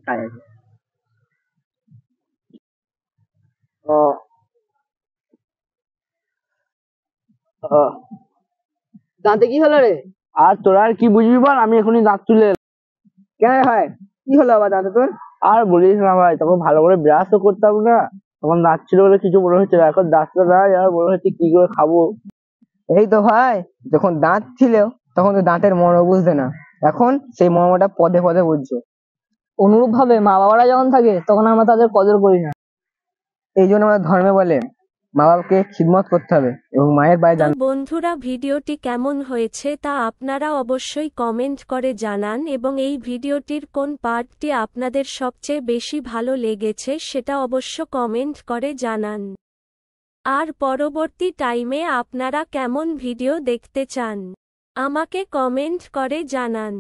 তাই আছে। ও ও, দাঁতে কি হলো রে? আর তোরা আর কি বুঝবি বল, আমি এখনই দাঁত তুলে এলাম। কেন হয়, কি হলো আবার দাঁতে তোর? আর বলিস না ভাই, তখন ভালো করে ব্রাশও করতাম না, তখন দাঁত ছিল বলে কিছু মনে হচ্ছে না, এখন দাঁতটা নাই আর মনে হচ্ছে কি করে খাবো। এই তো ভাই, যখন দাঁত ছিল তখন তো দাঁতের মর্ম বুঝতে না, এখন সেই মর্মটা পদে পদে বুঝছো। অনুরূপ ভাবে মা বাবারা যখন থাকে তখন আমরা তাদের কদর করি না। এই জন্য আমরা ধর্মে বলে মা বাবাকে খিদমত করতে হবে এবং মায়ের পায়ে তো বন্ধুরা, ভিডিওটি কেমন হয়েছে তা আপনারা অবশ্যই কমেন্ট করে জানান এবং এই ভিডিওটির কোন পার্টটি আপনাদের সবচেয়ে বেশি ভালো লেগেছে সেটা অবশ্য কমেন্ট করে জানান। আর পরবর্তী টাইমে আপনারা কেমন ভিডিও দেখতে চান আমাকে কমেন্ট করে জানান।